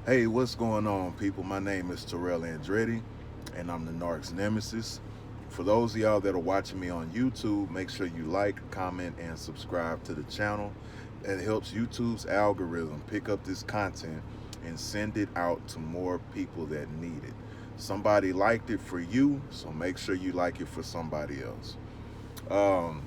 Hey, what's going on, people? My name is Terrell Andretti, and I'm the Narc's Nemesis. For those of y'all that are watching me on YouTube, make sure you like, comment, and subscribe to the channel. That helps YouTube's algorithm pick up this content and send it out to more people that need it. Somebody liked it for you, so make sure you like it for somebody else. Um,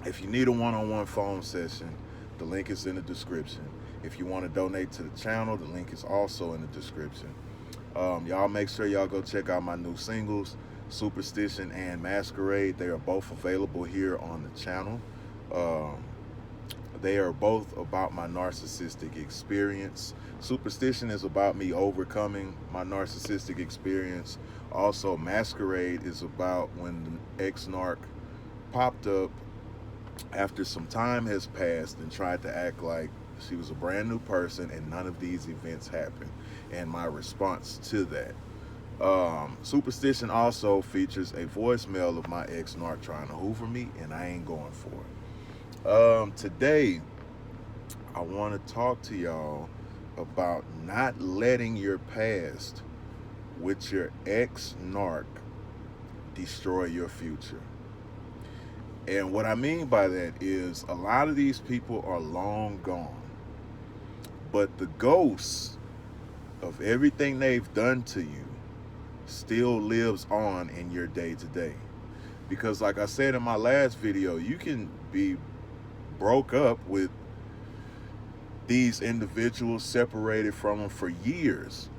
if you need a one-on-one phone session, the link is in the description. If you want to donate to the channel, the link is also in the description. Y'all make sure y'all go check out my new singles, Superstition and Masquerade. They are both available here on the channel. Um, they are both about my narcissistic experience. Superstition is about me overcoming my narcissistic experience. Also, Masquerade is about when the ex-narc popped up after some time has passed and tried to act like she was a brand new person and none of these events happened, and my response to that. Superstition also features a voicemail of my ex narc trying to hoover me, and I ain't going for it. Today, I want to talk to y'all about not letting your past with your ex narc destroy your future. And what I mean by that is a lot of these people are long gone, but the ghost of everything they've done to you still lives on in your day to day. Because, like I said in my last video, you can be broke up with these individuals, separated from them for years.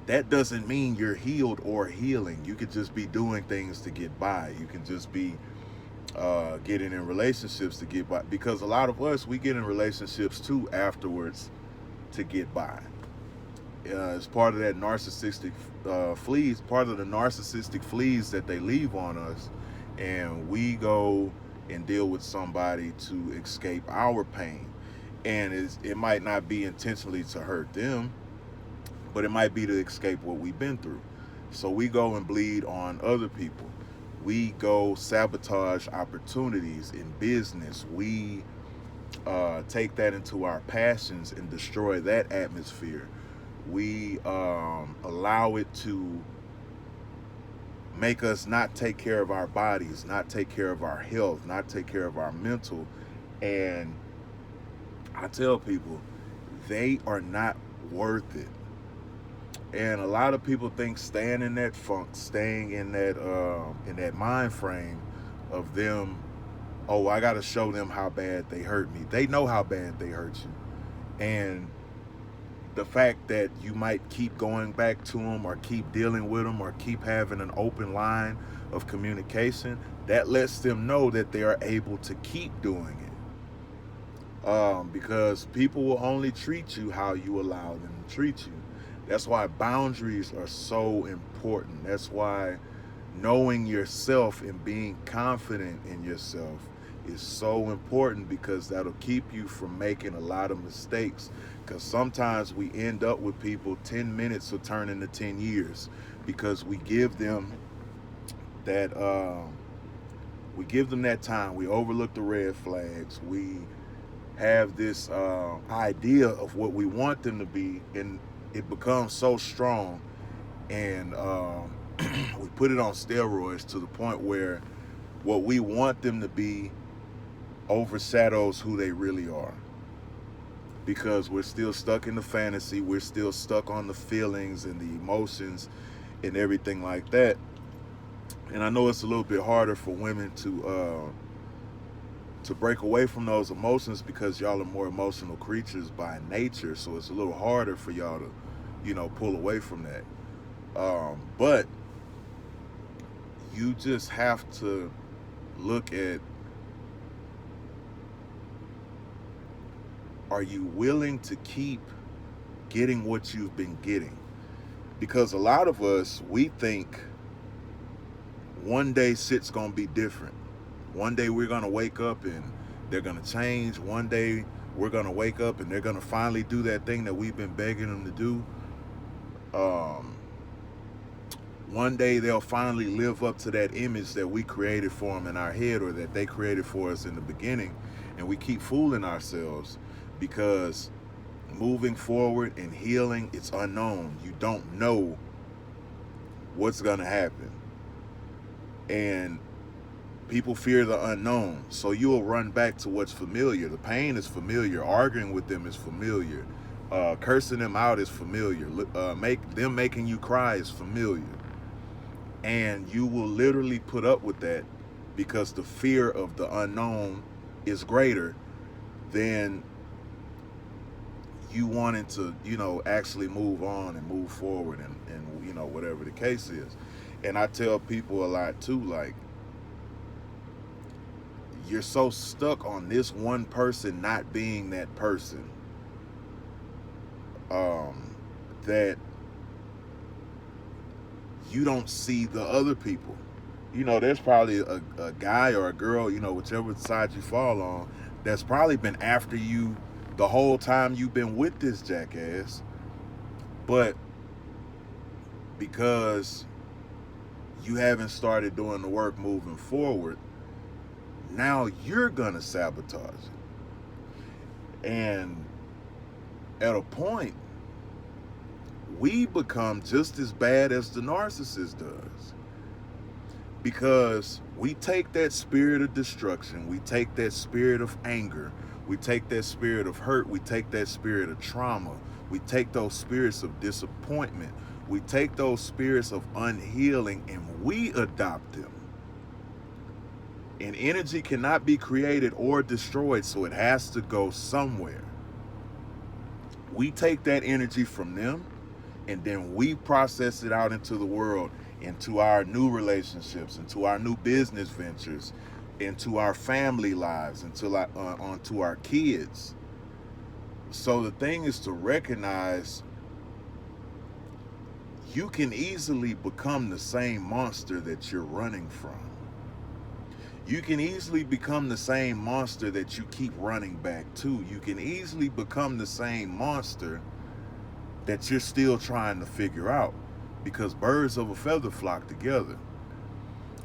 That doesn't mean you're healed or healing. You could just be doing things to get by. You can just be getting in relationships to get by, because a lot of us, we get in relationships too afterwards to get by. It's part of that narcissistic fleas, part of the narcissistic fleas that they leave on us, and we go and deal with somebody to escape our pain. And it might not be intentionally to hurt them, but it might be to escape what we've been through. So we go and bleed on other people. We go sabotage opportunities in business. We take that into our passions and destroy that atmosphere. We allow it to make us not take care of our bodies, not take care of our health, not take care of our mental. And I tell people, they are not worth it. And a lot of people think staying in that funk, staying in that mind frame of them, oh, I got to show them how bad they hurt me. They know how bad they hurt you. And the fact that you might keep going back to them or keep dealing with them or keep having an open line of communication, that lets them know that they are able to keep doing it. Because people will only treat you how you allow them to treat you. That's why boundaries are so important. That's why knowing yourself and being confident in yourself is so important, because that'll keep you from making a lot of mistakes. Because sometimes we end up with people 10 minutes will turn into 10 years because we give them that time. We overlook the red flags. We have this idea of what we want them to be, and it becomes so strong, and we put it on steroids to the point where what we want them to be overshadows who they really are, because we're still stuck in the fantasy. We're still stuck on the feelings and the emotions and everything like that. And I know it's a little bit harder for women to break away from those emotions, because y'all are more emotional creatures by nature. So it's a little harder for y'all to, pull away from that. But you just have to look at, are you willing to keep getting what you've been getting? Because a lot of us, we think one day shit's gonna be different. One day we're gonna wake up and they're gonna change. One day we're gonna wake up and they're gonna finally do that thing that we've been begging them to do. One day they'll finally live up to that image that we created for them in our head, or that they created for us in the beginning. And we keep fooling ourselves, because moving forward and healing, it's unknown. You don't know what's going to happen. And people fear the unknown. So you'll run back to what's familiar. The pain is familiar. Arguing with them is familiar. Cursing them out is familiar. Making you cry is familiar. And you will literally put up with that because the fear of the unknown is greater than you wanting to, actually move on and move forward and whatever the case is. And I tell people a lot too, like, you're so stuck on this one person not being that person, that you don't see the other people. There's probably a guy or a girl, whichever side you fall on, that's probably been after you the whole time you've been with this jackass. But because you haven't started doing the work moving forward, now you're gonna sabotage it. And at a point, we become just as bad as the narcissist does. Because we take that spirit of destruction, we take that spirit of anger, we take that spirit of hurt, we take that spirit of trauma, we take those spirits of disappointment, we take those spirits of unhealing, and we adopt them. And energy cannot be created or destroyed, so it has to go somewhere. We take that energy from them, and then we process it out into the world, into our new relationships, into our new business ventures, into our family lives, onto our kids. So the thing is to recognize you can easily become the same monster that you're running from. You can easily become the same monster that you keep running back to. You can easily become the same monster that you're still trying to figure out, because birds of a feather flock together.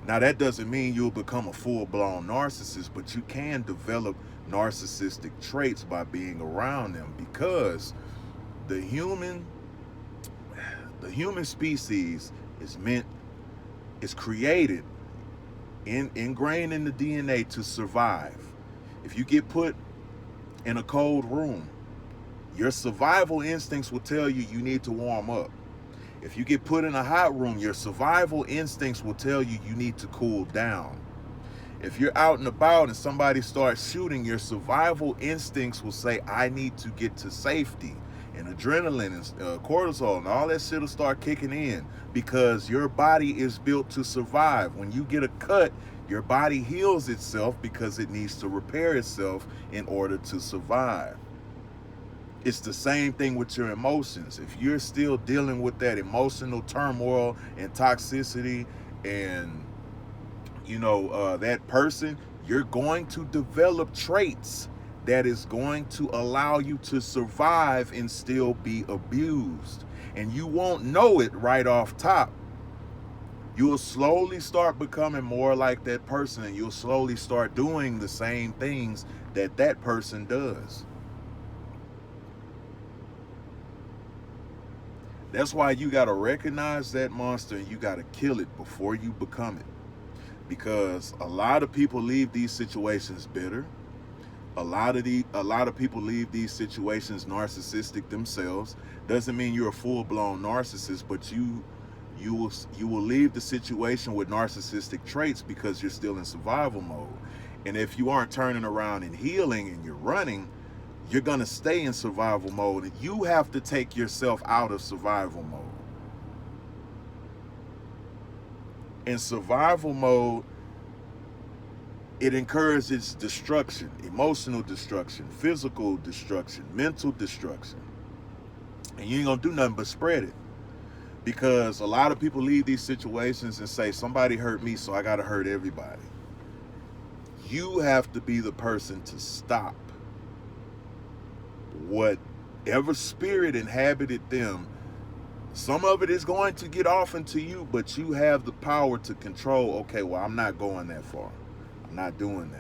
Now, that doesn't mean you'll become a full-blown narcissist, but you can develop narcissistic traits by being around them, because the human species is created, ingrained in the DNA to survive. If you get put in a cold room, your survival instincts will tell you need to warm up. If you get put in a hot room, your survival instincts will tell you need to cool down. If you're out and about and somebody starts shooting, your survival instincts will say, I need to get to safety. And adrenaline and cortisol and all that shit will start kicking in, because your body is built to survive. When you get a cut, your body heals itself because it needs to repair itself in order to survive. It's the same thing with your emotions. If you're still dealing with that emotional turmoil and toxicity and, that person, you're going to develop traits that is going to allow you to survive and still be abused. And you won't know it right off top. You'll slowly start becoming more like that person, and you'll slowly start doing the same things that person does. That's why you got to recognize that monster and you got to kill it before you become it. Because a lot of people leave these situations bitter. A lot of people leave these situations narcissistic themselves. Doesn't mean you're a full-blown narcissist, but you will leave the situation with narcissistic traits because you're still in survival mode. And if you aren't turning around and healing and you're running, you're going to stay in survival mode, and you have to take yourself out of survival mode. In survival mode, it encourages destruction, emotional destruction, physical destruction, mental destruction. And you ain't going to do nothing but spread it. Because a lot of people leave these situations and say, somebody hurt me, so I got to hurt everybody. You have to be the person to stop whatever spirit inhabited them. Some of it is going to get off into you, but you have the power to control, okay, well, I'm not going that far. I'm not doing that.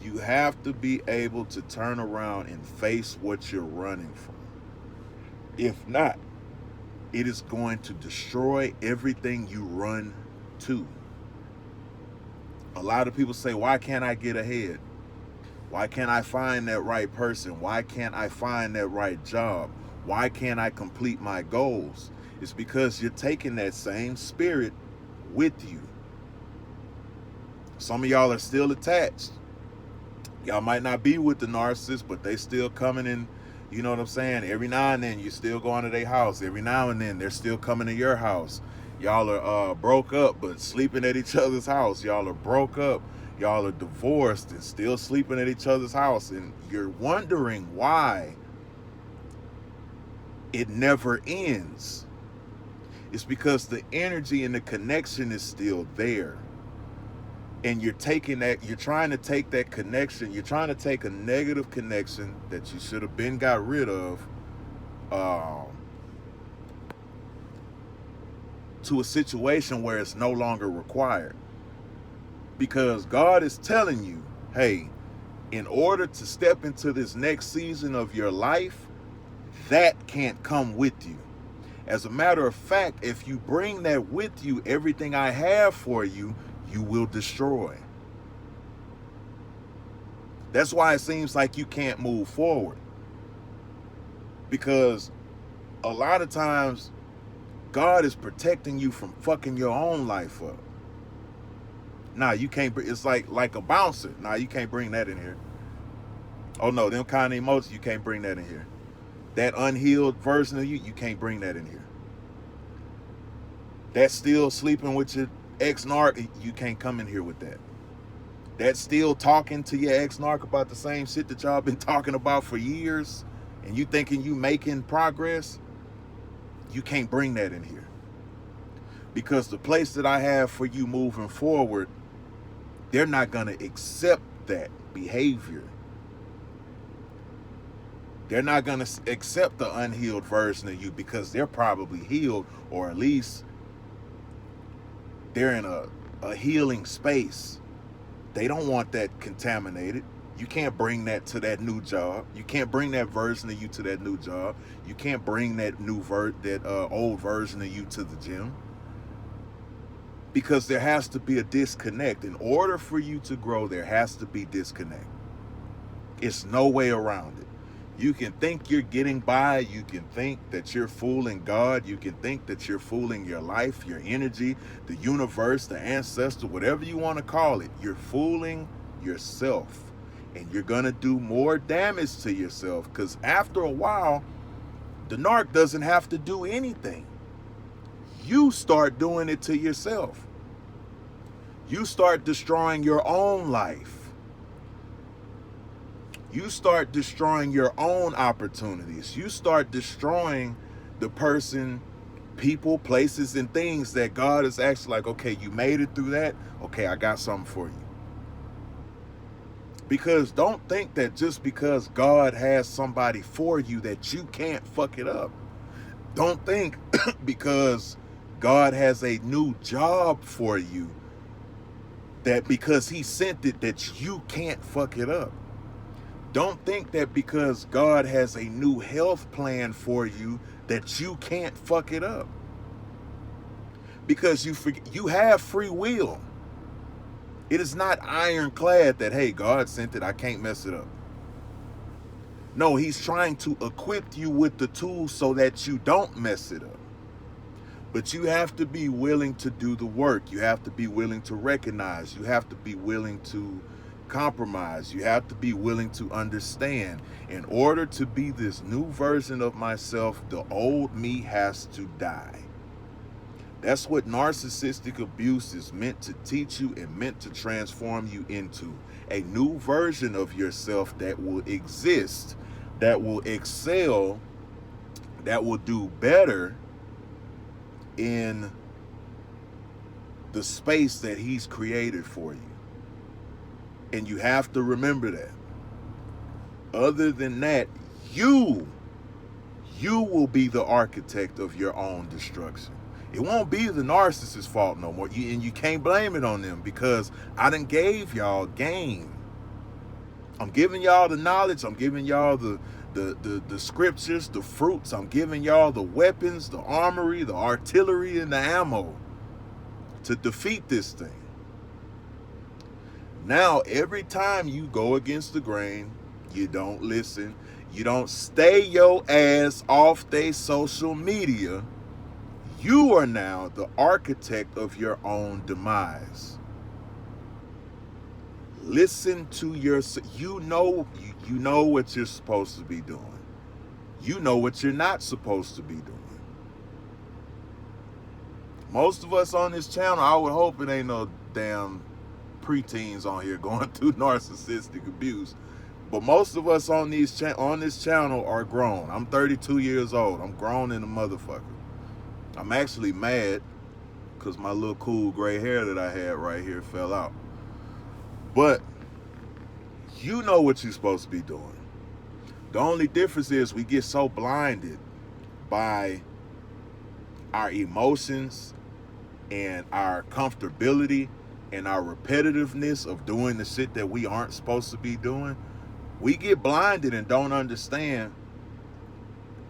You have to be able to turn around and face what you're running from. If not, it is going to destroy everything you run to. A lot of people say, why can't I get ahead? Why can't I find that right person? Why can't I find that right job? Why can't I complete my goals? It's because you're taking that same spirit with you. Some of y'all are still attached. Y'all might not be with the narcissist, but they still coming in, you know what I'm saying? Every now and then you're still going to their house. Every now and then they're still coming to your house. Y'all are broke up but sleeping at each other's house. Y'all are broke up. Y'all are divorced and still sleeping at each other's house. And you're wondering why it never ends. It's because the energy and the connection is still there. And you're taking that, you're trying to take that connection, you're trying to take a negative connection that you should have been got rid of, to a situation where it's no longer required. Because God is telling you, hey, in order to step into this next season of your life, that can't come with you. As a matter of fact, if you bring that with you, everything I have for you, you will destroy. That's why it seems like you can't move forward. Because a lot of times, God is protecting you from fucking your own life up. Nah, you can't. It's like a bouncer. Nah, you can't bring that in here. Oh no, them kind of emotions, you can't bring that in here. That unhealed version of you, you can't bring that in here. That still sleeping with your ex-narc, you can't come in here with that. That still talking to your ex-narc about the same shit that y'all been talking about for years, and you thinking you making progress, you can't bring that in here. Because the place that I have for you moving forward, they're not going to accept that behavior. They're not going to accept the unhealed version of you because they're probably healed, or at least they're in a healing space. They don't want that contaminated. You can't bring that to that new job. You can't bring that version of you to that new job. You can't bring that old version of you to the gym. Because there has to be a disconnect. In order for you to grow, there has to be disconnect. It's no way around it. You can think you're getting by. You can think that you're fooling God. You can think that you're fooling your life, your energy, the universe, the ancestor, whatever you want to call it. You're fooling yourself. And you're going to do more damage to yourself. Because after a while, the narc doesn't have to do anything. You start doing it to yourself. You start destroying your own life. You start destroying your own opportunities. You start destroying the person, people, places, and things that God is actually like, okay, you made it through that. Okay, I got something for you. Because don't think that just because God has somebody for you that you can't fuck it up. Don't think because God has a new job for you that because he sent it that you can't fuck it up. Don't think that because God has a new health plan for you that you can't fuck it up. Because you have free will. It is not ironclad that, hey, God sent it, I can't mess it up. No, he's trying to equip you with the tools so that you don't mess it up. But you have to be willing to do the work. You have to be willing to recognize. You have to be willing to compromise. You have to be willing to understand. In order to be this new version of myself, the old me has to die. That's what narcissistic abuse is meant to teach you and meant to transform you into. A new version of yourself that will exist, that will excel, that will do better in the space that he's created for you. And you have to remember that. Other than that, you will be the architect of your own destruction. It won't be the narcissist's fault no more. And you can't blame it on them because I done gave y'all game. I'm giving y'all the knowledge. I'm giving y'all the scriptures, the fruits. I'm giving y'all the weapons, the armory, the artillery, and the ammo to defeat this thing. Now, every time you go against the grain, you don't listen, you don't stay your ass off they social media, you are now the architect of your own demise. Listen to yourself. You know what you're supposed to be doing. You know what you're not supposed to be doing. Most of us on this channel, I would hope it ain't no damn preteens on here going through narcissistic abuse. But most of us on this channel are grown. I'm 32 years old. I'm grown in a motherfucker. I'm actually mad because my little cool gray hair that I had right here fell out. But you know what you're supposed to be doing. The only difference is we get so blinded by our emotions and our comfortability and our repetitiveness of doing the shit that we aren't supposed to be doing. We get blinded and don't understand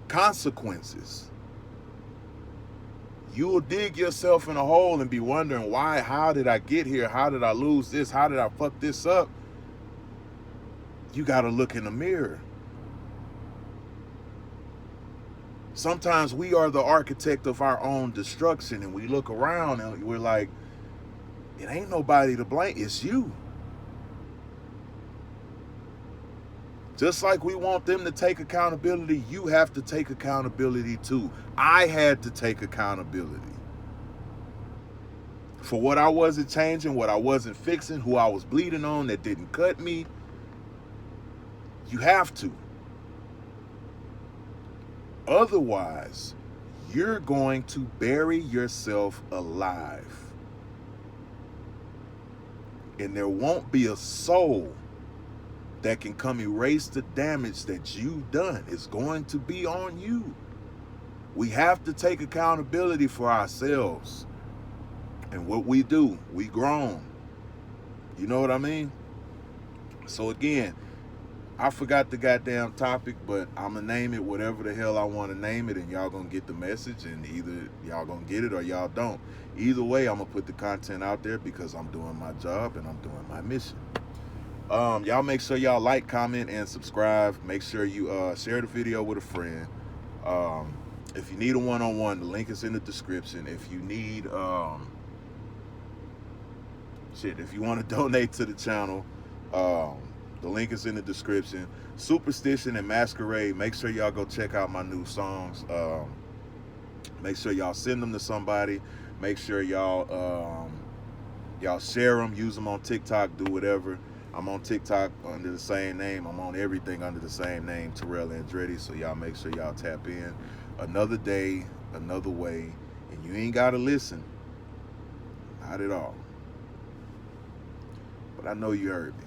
consequences. You will dig yourself in a hole and be wondering why, how did I get here? How did I lose this? How did I fuck this up? You got to look in the mirror. Sometimes we are the architect of our own destruction, and we look around and we're like, it ain't nobody to blame, it's you. Just like we want them to take accountability, you have to take accountability too. I had to take accountability for what I wasn't changing, what I wasn't fixing, who I was bleeding on that didn't cut me. You have to. Otherwise, you're going to bury yourself alive. And there won't be a soul that can come erase the damage that you've done. It's going to be on you. We have to take accountability for ourselves. And what we do, we grown. You know what I mean? So again, I forgot the goddamn topic, but I'm going to name it whatever the hell I want to name it, and y'all going to get the message, and either y'all going to get it or y'all don't. Either way, I'm going to put the content out there because I'm doing my job and I'm doing my mission. Y'all make sure y'all like, comment, and subscribe. Make sure you share the video with a friend. If you need a one-on-one, the link is in the description. If you need, if you want to donate to the channel, the link is in the description. Superstition and Masquerade, make sure y'all go check out my new songs. Make sure y'all send them to somebody. Make sure y'all share them, use them on TikTok, do whatever. I'm on TikTok under the same name. I'm on everything under the same name, Terrell Andretti. So y'all make sure y'all tap in. Another day, another way, and you ain't gotta listen. Not at all. But I know you heard me.